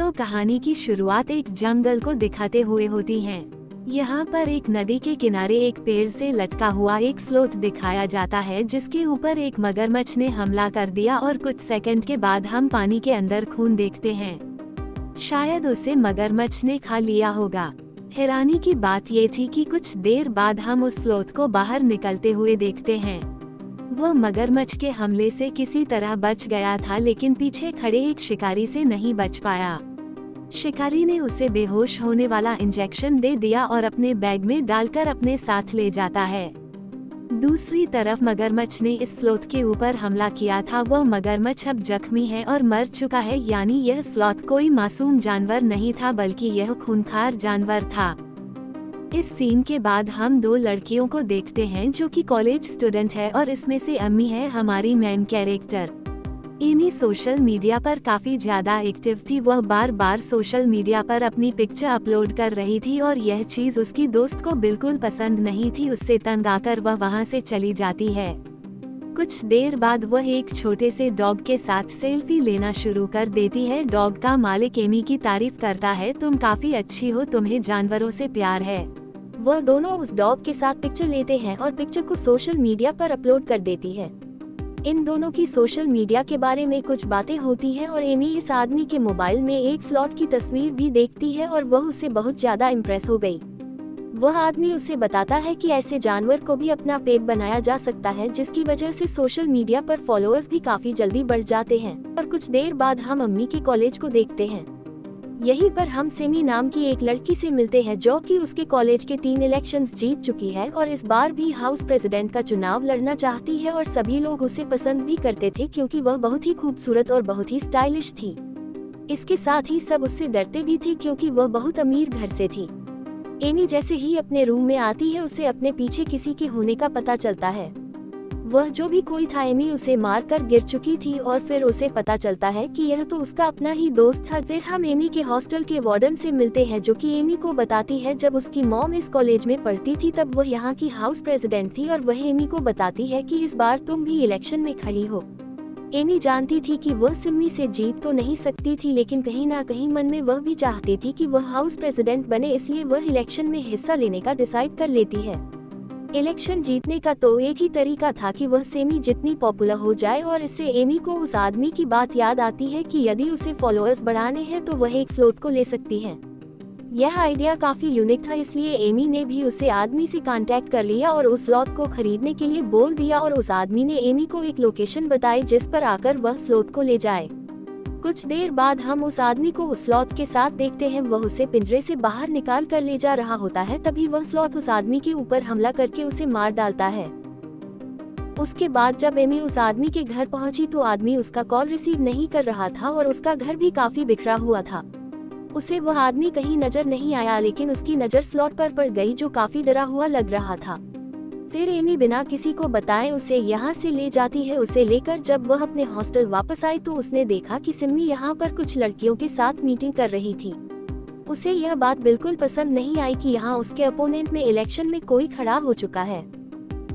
दोस्तों, कहानी की शुरुआत एक जंगल को दिखाते हुए होती है। यहाँ पर एक नदी के किनारे एक पेड़ से लटका हुआ एक स्लोथ दिखाया जाता है, जिसके ऊपर एक मगरमच्छ ने हमला कर दिया और कुछ सेकंड के बाद हम पानी के अंदर खून देखते हैं। शायद उसे मगरमच्छ ने खा लिया होगा। हैरानी की बात ये थी कि कुछ देर बाद हम उस स्लोथ को बाहर निकलते हुए देखते हैं। वह मगरमच्छ के हमले से किसी तरह बच गया था, लेकिन पीछे खड़े एक शिकारी से नहीं बच पाया। शिकारी ने उसे बेहोश होने वाला इंजेक्शन दे दिया और अपने बैग में डालकर अपने साथ ले जाता है। दूसरी तरफ मगरमच्छ ने इस स्लोथ के ऊपर हमला किया था। वह मगरमच्छ अब जख्मी है और मर चुका है, यानी यह स्लोथ कोई मासूम जानवर नहीं था, बल्कि यह खूंखार जानवर था। इस सीन के बाद हम दो लड़कियों को देखते हैं जो कि कॉलेज स्टूडेंट है, और इसमें से अम्मी है हमारी main character. Amy social media पर काफी ज्यादा एक्टिव थी। वह बार बार सोशल मीडिया पर अपनी पिक्चर अपलोड कर रही थी और यह चीज उसकी दोस्त को बिल्कुल पसंद नहीं थी। उससे तंग आकर वह वहां से चली जाती है। कुछ देर बाद वह एक छोटे से डॉग के साथ सेल्फी लेना शुरू कर देती है। डॉग का मालिक एमी की तारीफ करता है, तुम काफी अच्छी हो, तुम्हें जानवरों से प्यार है। वह दोनों उस डॉग के साथ पिक्चर लेते हैं और पिक्चर को सोशल मीडिया पर अपलोड कर देती है। इन दोनों की सोशल मीडिया के बारे में कुछ बातें होती हैं और एमी इस आदमी के मोबाइल में एक स्लॉट की तस्वीर भी देखती है और वह उससे बहुत ज्यादा इम्प्रेस हो गई। वह आदमी उसे बताता है कि ऐसे जानवर को भी अपना पेट बनाया जा सकता है, जिसकी वजह से सोशल मीडिया पर फॉलोअर्स भी काफी जल्दी बढ़ जाते हैं। और कुछ देर बाद हम अम्मी के कॉलेज को देखते हैं। यहीं पर हम सेमी नाम की एक लड़की से मिलते हैं जो कि उसके कॉलेज के 3 इलेक्शंस जीत चुकी है और इस बार भी हाउस प्रेसिडेंट का चुनाव लड़ना चाहती है। और सभी लोग उसे पसंद भी करते थे क्योंकि वह बहुत ही खूबसूरत और बहुत ही स्टाइलिश थी। इसके साथ ही सब उससे डरते भी थे क्योंकि वह बहुत अमीर घर से थी। एमी जैसे ही अपने रूम में आती है, उसे अपने पीछे किसी के होने का पता चलता है। वह जो भी कोई था, एमी उसे मारकर गिर चुकी थी और फिर उसे पता चलता है कि यह तो उसका अपना ही दोस्त था। फिर हम एमी के हॉस्टल के वार्डन से मिलते हैं जो कि एमी को बताती है जब उसकी मॉम इस कॉलेज में पढ़ती थी तब वह यहाँ की हाउस प्रेसिडेंट थी, और वह एमी को बताती है कि इस बार तुम भी इलेक्शन में खड़ी हो। एमी जानती थी कि वह सिमी से जीत तो नहीं सकती थी, लेकिन कहीं ना कहीं मन में वह भी चाहती थी कि वह हाउस प्रेसिडेंट बने, इसलिए वह इलेक्शन में हिस्सा लेने का डिसाइड कर लेती है। इलेक्शन जीतने का तो एक ही तरीका था कि वह सेमी जितनी पॉपुलर हो जाए, और इससे एमी को उस आदमी की बात याद आती है कि यदि उसे फॉलोअर्स बढ़ाने हैं तो वह एक स्लोथ को ले सकती है। यह आइडिया काफी यूनिक था, इसलिए एमी ने भी उसे आदमी से कांटेक्ट कर लिया और उस स्लोथ को खरीदने के लिए बोल दिया, और उस आदमी ने एमी को एक लोकेशन बताई जिस पर आकर वह स्लोथ को ले जाए। कुछ देर बाद हम उस आदमी को उस स्लॉथ के साथ देखते हैं। वह उसे पिंजरे से बाहर निकाल कर ले जा रहा होता है, तभी वह स्लॉथ उस आदमी के ऊपर हमला करके उसे मार डालता है। उसके बाद जब एमी उस आदमी के घर पहुंची तो आदमी उसका कॉल रिसीव नहीं कर रहा था और उसका घर भी काफी बिखरा हुआ था। उसे वह आदमी कहीं नजर नहीं आया, लेकिन उसकी नजर स्लॉथ पर पड़ गई जो काफी डरा हुआ लग रहा था। फिर एमी बिना किसी को बताए उसे यहाँ से ले जाती है। उसे लेकर जब वह अपने हॉस्टल वापस आई तो उसने देखा कि सिमी यहाँ पर कुछ लड़कियों के साथ मीटिंग कर रही थी। उसे यह बात बिल्कुल पसंद नहीं आई कि यहाँ उसके अपोनेंट में इलेक्शन में कोई खड़ा हो चुका है।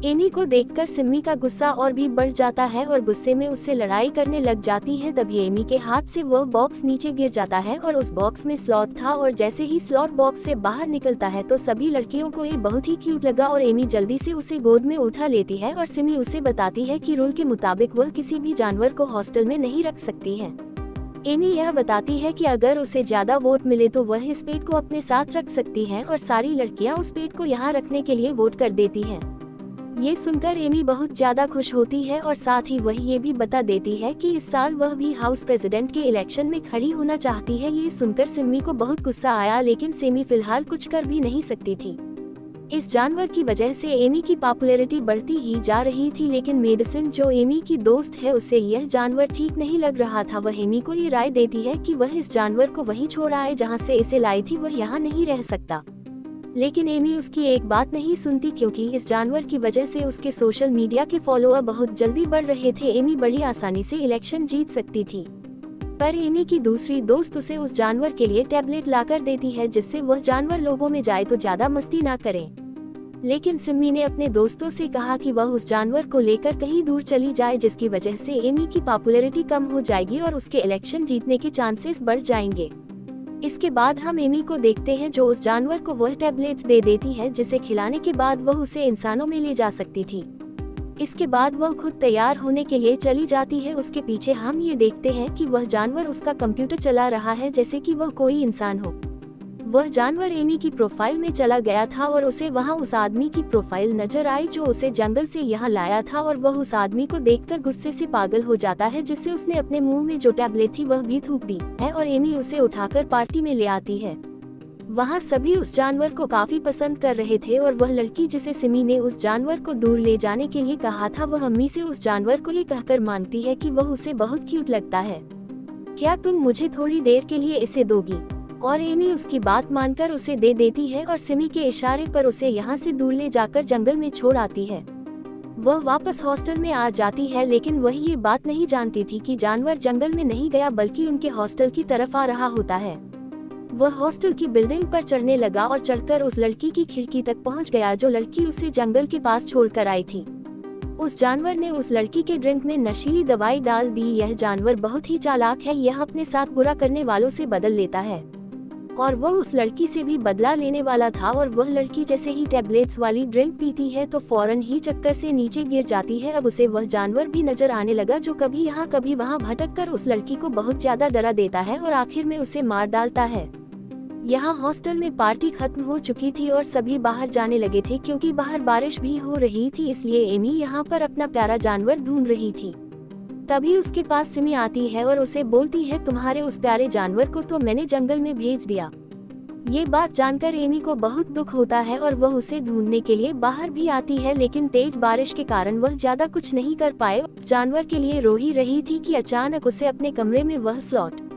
एमी को देखकर सिमी का गुस्सा और भी बढ़ जाता है और गुस्से में उससे लड़ाई करने लग जाती है। तभी एमी के हाथ से वह बॉक्स नीचे गिर जाता है और उस बॉक्स में स्लॉथ था, और जैसे ही स्लॉथ बॉक्स से बाहर निकलता है तो सभी लड़कियों को ये बहुत ही क्यूट लगा और एमी जल्दी से उसे गोद में उठा लेती है। और सिमी उसे बताती है कि रूल के मुताबिक वह किसी भी जानवर को हॉस्टल में नहीं रख सकती है। एमी यह बताती है कि अगर उसे ज्यादा वोट मिले तो वह इस पेट को अपने साथ रख सकती है, और सारी लड़कियां उस पेट को यहाँ रखने के लिए वोट कर देती हैं। ये सुनकर एमी बहुत ज्यादा खुश होती है और साथ ही वह ये भी बता देती है कि इस साल वह भी हाउस प्रेसिडेंट के इलेक्शन में खड़ी होना चाहती है। ये सुनकर सिमी को बहुत गुस्सा आया, लेकिन सिमी फिलहाल कुछ कर भी नहीं सकती थी। इस जानवर की वजह से एमी की पॉपुलैरिटी बढ़ती ही जा रही थी, लेकिन मेडिसिन जो एमी की दोस्त है उसे यह जानवर ठीक नहीं लग रहा था। वह एमी को ये राय देती है कि वह इस जानवर को वहीं छोड़ आए जहाँ से इसे लाई थी, वह यहाँ नहीं रह सकता। लेकिन एमी उसकी एक बात नहीं सुनती क्योंकि इस जानवर की वजह से उसके सोशल मीडिया के फॉलोअर बहुत जल्दी बढ़ रहे थे। एमी बड़ी आसानी से इलेक्शन जीत सकती थी, पर एमी की दूसरी दोस्त उसे उस जानवर के लिए टैबलेट लाकर देती है जिससे वह जानवर लोगों में जाए तो ज्यादा मस्ती ना करे। लेकिन सिमी ने अपने दोस्तों से कहा कि वह उस जानवर को लेकर कहीं दूर चली जाए, जिसकी वजह से एमी की पॉपुलैरिटी कम हो जाएगी और उसके इलेक्शन जीतने के चांसेस बढ़ जाएंगे। इसके बाद हम एमी को देखते हैं जो उस जानवर को वह टैबलेट्स दे देती है जिसे खिलाने के बाद वह उसे इंसानों में ले जा सकती थी। इसके बाद वह खुद तैयार होने के लिए चली जाती है। उसके पीछे हम ये देखते हैं कि वह जानवर उसका कंप्यूटर चला रहा है जैसे कि वह कोई इंसान हो। वह जानवर एमी की प्रोफाइल में चला गया था और उसे वहां उस आदमी की प्रोफाइल नजर आई जो उसे जंगल से यहाँ लाया था और वह उस आदमी को देखकर गुस्से से पागल हो जाता है, जिससे उसने अपने मुंह में जो टैबलेट थी वह भी थूक दी है और एमी उसे उठाकर पार्टी में ले आती है। वहाँ सभी उस जानवर को काफी पसंद कर रहे थे और वह लड़की जिसे सिमी ने उस जानवर को दूर ले जाने के लिए कहा था वह अम्मी से उस जानवर को ये कहकर मानती है कि वह उसे बहुत क्यूट लगता है। क्या तुम मुझे थोड़ी देर के लिए इसे दोगी? और एमी उसकी बात मानकर उसे दे देती है और सिमी के इशारे पर उसे यहाँ से दूर ले जाकर जंगल में छोड़ आती है। वह वापस हॉस्टल में आ जाती है लेकिन वह ये बात नहीं जानती थी कि जानवर जंगल में नहीं गया बल्कि उनके हॉस्टल की तरफ आ रहा होता है। वह हॉस्टल की बिल्डिंग पर चढ़ने लगा और चढ़कर उस लड़की की खिड़की तक पहुंच गया जो लड़की उसे जंगल के पास छोड़कर आई थी। उस जानवर ने उस लड़की के ड्रिंक में नशीली दवाई डाल दी। यह जानवर बहुत ही चालाक है, यह अपने साथ बुरा करने वालों से बदल लेता है और वह उस लड़की से भी बदला लेने वाला था और वह लड़की जैसे ही टैबलेट्स वाली ड्रिंक पीती है तो फौरन ही चक्कर से नीचे गिर जाती है। अब उसे वह जानवर भी नजर आने लगा जो कभी यहाँ कभी वहाँ भटक कर उस लड़की को बहुत ज्यादा डरा देता है और आखिर में उसे मार डालता है। यहाँ हॉस्टल में पार्टी खत्म हो चुकी थी और सभी बाहर जाने लगे थे क्योंकि बाहर बारिश भी हो रही थी, इसलिए एमी यहाँ पर अपना प्यारा जानवर ढूंढ रही थी। तभी उसके पास सिमी आती है और उसे बोलती है तुम्हारे उस प्यारे जानवर को तो मैंने जंगल में भेज दिया। ये बात जानकर एमी को बहुत दुख होता है और वह उसे ढूंढने के लिए बाहर भी आती है लेकिन तेज बारिश के कारण वह ज्यादा कुछ नहीं कर पाए। उस जानवर के लिए रो ही रही थी कि अचानक उसे अपने कमरे में वह स्लॉट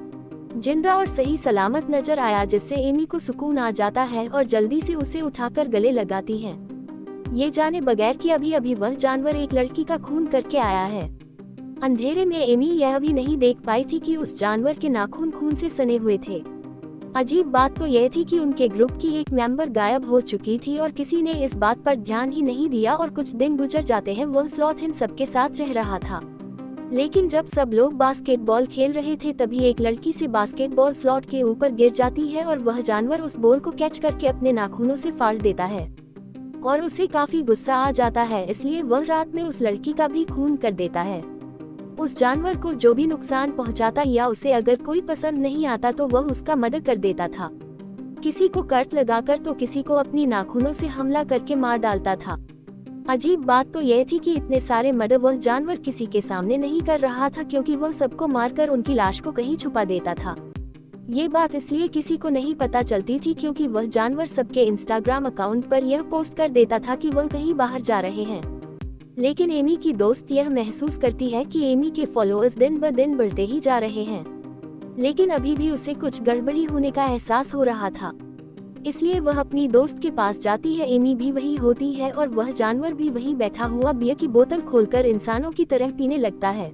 जिंदा और सही सलामत नजर आया जिससे एमी को सुकून आ जाता है और जल्दी से उसे उठाकर गले लगाती है, ये जाने बगैर कि अभी अभी वह जानवर एक लड़की का खून करके आया है। अंधेरे में एमी यह भी नहीं देख पाई थी कि उस जानवर के नाखून खून से सने हुए थे। अजीब बात तो यह थी कि उनके ग्रुप की एक मेंबर गायब हो चुकी थी और किसी ने इस बात पर ध्यान ही नहीं दिया और कुछ दिन गुजर जाते हैं। वह स्लॉथ इन सबके साथ रह रहा था लेकिन जब सब लोग बास्केटबॉल खेल रहे थे तभी एक लड़की से बास्केटबॉल स्लॉट के ऊपर गिर जाती है और वह जानवर उस बॉल को कैच करके अपने नाखूनों से फाड़ देता है और उसे काफी गुस्सा आ जाता है, इसलिए वह रात में उस लड़की का भी खून कर देता है। उस जानवर को जो भी नुकसान पहुंचाता या उसे अगर कोई पसंद नहीं आता तो वह उसका मदद कर देता था। किसी को कट लगाकर तो किसी को अपनी नाखूनों से हमला करके मार डालता था। अजीब बात तो यह थी कि इतने सारे मर्डर वह जानवर किसी के सामने नहीं कर रहा था क्योंकि वह सबको मारकर उनकी लाश को कहीं छुपा देता था। ये बात इसलिए किसी को नहीं पता चलती थी क्योंकि वह जानवर सबके इंस्टाग्राम अकाउंट पर यह पोस्ट कर देता था कि वह कहीं बाहर जा रहे हैं। लेकिन एमी की दोस्त यह महसूस करती है कि एमी के फॉलोअर्स दिन ब दिन बढ़ते ही जा रहे हैं, लेकिन अभी भी उसे कुछ गड़बड़ी होने का एहसास हो रहा था, इसलिए वह अपनी दोस्त के पास जाती है। एमी भी वही होती है और वह जानवर भी वहीं बैठा हुआ बियर की बोतल खोलकर इंसानों की तरह पीने लगता है।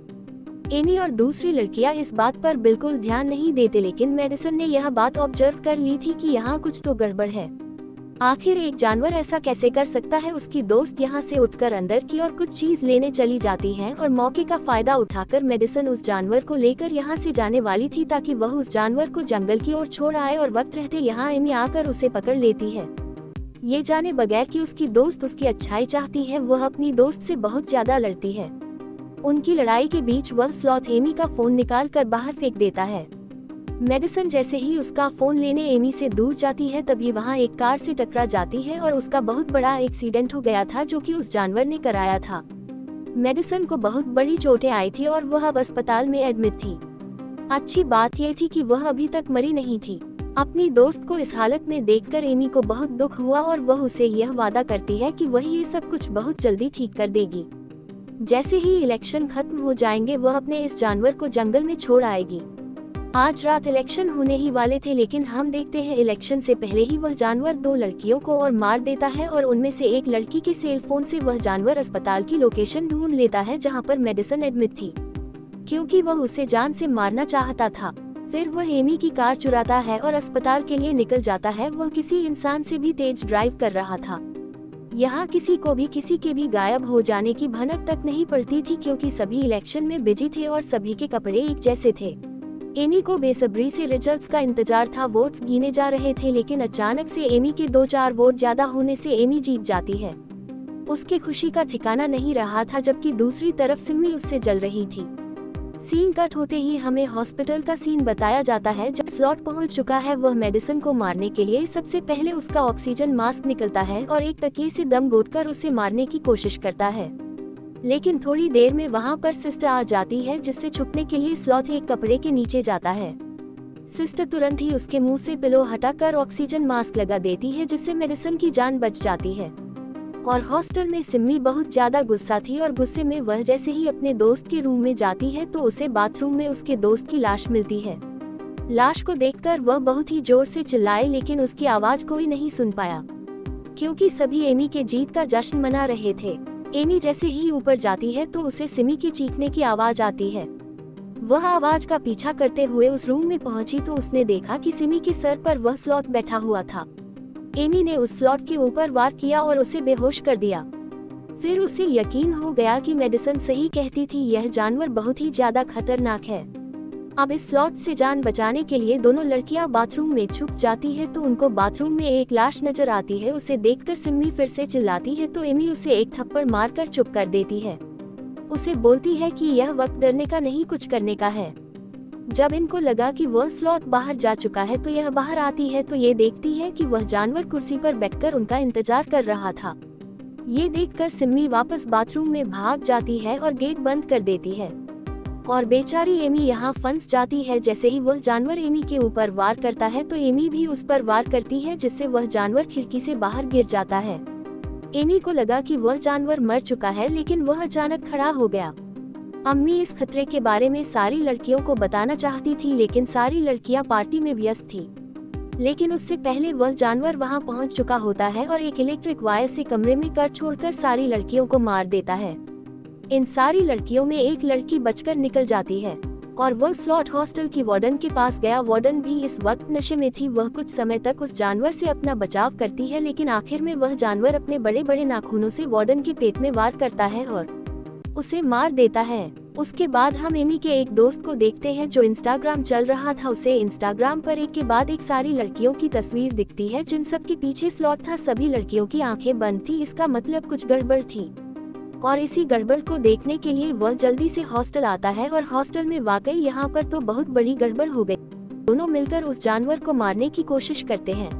एमी और दूसरी लड़कियां इस बात पर बिल्कुल ध्यान नहीं देते, लेकिन मेडिसन ने यह बात ऑब्जर्व कर ली थी कि यहाँ कुछ तो गड़बड़ है। आखिर एक जानवर ऐसा कैसे कर सकता है। उसकी दोस्त यहाँ से उठकर अंदर की और कुछ चीज लेने चली जाती है और मौके का फायदा उठाकर मेडिसन उस जानवर को लेकर यहाँ से जाने वाली थी ताकि वह उस जानवर को जंगल की ओर छोड़ आए और वक्त रहते यहाँ एमी आकर उसे पकड़ लेती है, ये जाने बगैर कि उसकी दोस्त उसकी अच्छाई चाहती है। वह अपनी दोस्त से बहुत ज्यादा लड़ती है। उनकी लड़ाई के बीच वह स्लॉथ एमी का फोन निकाल कर बाहर फेंक देता है। मेडिसन जैसे ही उसका फोन लेने एमी से दूर जाती है तभी वहाँ एक कार से टकरा जाती है और उसका बहुत बड़ा एक्सीडेंट हो गया था जो कि उस जानवर ने कराया था। मेडिसन को बहुत बड़ी चोटें आई थी और वह अब अस्पताल में एडमिट थी। अच्छी बात यह थी कि वह अभी तक मरी नहीं थी। अपनी दोस्त को इस हालत में देखकर एमी को बहुत दुख हुआ और वह उसे यह वादा करती है कि वह ये सब कुछ बहुत जल्दी ठीक कर देगी। जैसे ही इलेक्शन खत्म हो जाएंगे वह अपने इस जानवर को जंगल में छोड़ आएगी। आज रात इलेक्शन होने ही वाले थे, लेकिन हम देखते हैं इलेक्शन से पहले ही वह जानवर 2 लड़कियों को और मार देता है और उनमें से एक लड़की के सेल फोन से वह जानवर अस्पताल की लोकेशन ढूंढ लेता है जहां पर मेडिसन एडमिट थी, क्योंकि वह उसे जान से मारना चाहता था। फिर वह एमी की कार चुराता है और अस्पताल के लिए निकल जाता है। वह किसी इंसान से भी तेज ड्राइव कर रहा था। यहाँ किसी को भी किसी के भी गायब हो जाने की भनक तक नहीं पड़ती थी क्योंकि सभी इलेक्शन में बिजी थे और सभी के कपड़े एक जैसे थे। एमी को बेसब्री से रिजल्ट्स का इंतजार था। वोट्स गिने जा रहे थे, लेकिन अचानक से एमी के 2-4 वोट ज्यादा होने से एमी जीत जाती है। उसके खुशी का ठिकाना नहीं रहा था, जबकि दूसरी तरफ सिमी उससे जल रही थी। सीन कट होते ही हमें हॉस्पिटल का सीन बताया जाता है। जब स्लॉट पहुंच चुका है, वह मेडिसिन को मारने के लिए सबसे पहले उसका ऑक्सीजन मास्क निकलता है और एक तकिए से दम घोंटकर उसे मारने की कोशिश करता है। लेकिन थोड़ी देर में वहां पर सिस्टर आ जाती है, जिससे छुपने के लिए स्लॉथ एक कपड़े के नीचे जाता है। सिस्टर तुरंत ही उसके मुंह से पिलो हटाकर ऑक्सीजन मास्क लगा देती है, जिससे मेडिसिन की जान बच जाती है। और हॉस्टल में सिमी बहुत ज्यादा गुस्सा थी और गुस्से में वह जैसे ही अपने दोस्त के रूम में जाती है तो उसे बाथरूम में उसके दोस्त की लाश मिलती है। लाश को देखकर वह बहुत ही जोर से चिल्लाए, लेकिन उसकी आवाज कोई नहीं सुन पाया, क्योंकि सभी एमी के जीत का जश्न मना रहे थे। एमी जैसे ही ऊपर जाती है तो उसे सिमी के चीखने की आवाज आती है। वह आवाज का पीछा करते हुए उस रूम में पहुंची तो उसने देखा कि सिमी के सर पर वह स्लॉथ बैठा हुआ था। एमी ने उस स्लॉथ के ऊपर वार किया और उसे बेहोश कर दिया। फिर उसे यकीन हो गया कि मेडिसिन सही कहती थी, यह जानवर बहुत ही ज्यादा खतरनाक है। अब इस स्लॉथ से जान बचाने के लिए दोनों लड़कियां बाथरूम में छुप जाती है तो उनको बाथरूम में एक लाश नजर आती है। उसे देखकर सिमी फिर से चिल्लाती है तो एमी उसे एक थप्पड़ मारकर चुप कर देती है। उसे बोलती है कि यह वक्त डरने का नहीं, कुछ करने का है। जब इनको लगा कि वह स्लॉथ बाहर जा चुका है तो यह बाहर आती है तो ये देखती है कि वह जानवर कुर्सी पर बैठकर उनका इंतजार कर रहा था। ये देखकर सिमी वापस बाथरूम में भाग जाती है और गेट बंद कर देती है और बेचारी एमी यहाँ फंस जाती है। जैसे ही वह जानवर एमी के ऊपर वार करता है तो एमी भी उस पर वार करती है, जिससे वह जानवर खिड़की से बाहर गिर जाता है। एमी को लगा कि वह जानवर मर चुका है, लेकिन वह अचानक खड़ा हो गया। अम्मी इस खतरे के बारे में सारी लड़कियों को बताना चाहती थी, लेकिन सारी लड़कियां पार्टी में व्यस्त थी। लेकिन उससे पहले वह जानवर वहां पहुंच चुका होता है और एक इलेक्ट्रिक वायर से कमरे में कट छोड़कर सारी लड़कियों को मार देता है। इन सारी लड़कियों में एक लड़की बचकर निकल जाती है और वह स्लॉट हॉस्टल की वार्डन के पास गया। वार्डन भी इस वक्त नशे में थी। वह कुछ समय तक उस जानवर से अपना बचाव करती है, लेकिन आखिर में वह जानवर अपने बड़े बड़े नाखूनों से वार्डन के पेट में वार करता है और उसे मार देता है। उसके बाद हम एमी के एक दोस्त को देखते हैं जो इंस्टाग्राम चल रहा था। उसे इंस्टाग्राम पर एक के बाद एक सारी लड़कियों की तस्वीर दिखती है, जिन सब के पीछे स्लॉथ था। सभी लड़कियों की आंखें बंद थी, इसका मतलब कुछ गड़बड़ थी। और इसी गड़बड़ को देखने के लिए वह जल्दी से हॉस्टल आता है और हॉस्टल में वाकई यहाँ पर तो बहुत बड़ी गड़बड़ हो गई। दोनों मिलकर उस जानवर को मारने की कोशिश करते हैं।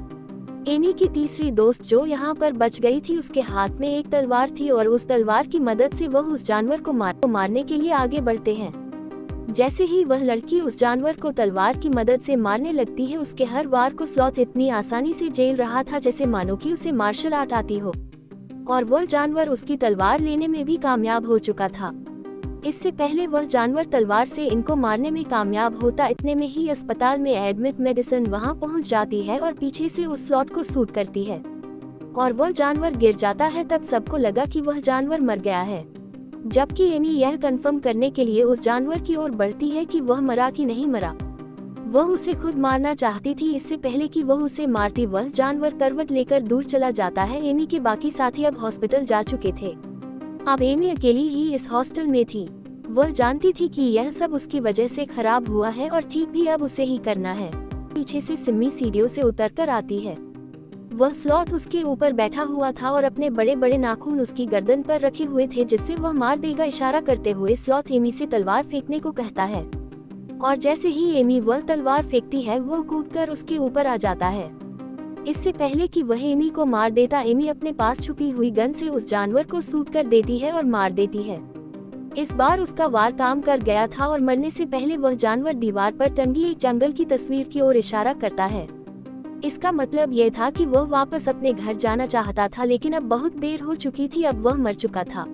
एमी की तीसरी दोस्त जो यहाँ पर बच गई थी, उसके हाथ में एक तलवार थी और उस तलवार की मदद से वह उस जानवर को मारने के लिए आगे बढ़ते हैं। जैसे ही वह लड़की उस जानवर को तलवार की मदद से मारने लगती है, उसके हर वार को स्लॉथ इतनी आसानी से झेल रहा था जैसे मानो कि उसे मार्शल आर्ट आती हो, और वह जानवर उसकी तलवार लेने में भी कामयाब हो चुका था। इससे पहले वह जानवर तलवार से इनको मारने में कामयाब होता, इतने में ही अस्पताल में एडमिट मेडिसिन वहां पहुंच जाती है और पीछे से उस स्लॉथ को शूट करती है और वह जानवर गिर जाता है। तब सबको लगा कि वह जानवर मर गया है, जबकि एमी यह कंफर्म करने के लिए उस जानवर की ओर बढ़ती है कि वह मरा कि नहीं मरा। वह उसे खुद मारना चाहती थी। इससे पहले कि वह उसे मारती, वह जानवर करवट लेकर दूर चला जाता है। एमी के बाकी साथी अब हॉस्पिटल जा चुके थे। अब एमी अकेली ही इस हॉस्टल में थी। वह जानती थी कि यह सब उसकी वजह से खराब हुआ है और ठीक भी अब उसे ही करना है। पीछे से सिमी सीढ़ियों से उतरकर आती है। वह स्लॉथ उसके ऊपर बैठा हुआ था और अपने बड़े बड़े नाखून उसकी गर्दन पर रखे हुए थे, जिससे वह मार देगा। इशारा करते हुए स्लॉथ एमी से तलवार फेंकने को कहता है और जैसे ही एमी वह तलवार फेंकती है, वह कूदकर उसके ऊपर आ जाता है। इससे पहले कि वह एमी को मार देता, एमी अपने पास छुपी हुई गन से उस जानवर को शूट कर देती है और मार देती है। इस बार उसका वार काम कर गया था और मरने से पहले वह जानवर दीवार पर टंगी एक जंगल की तस्वीर की ओर इशारा करता है। इसका मतलब यह था कि वह वापस अपने घर जाना चाहता था, लेकिन अब बहुत देर हो चुकी थी। अब वह मर चुका था।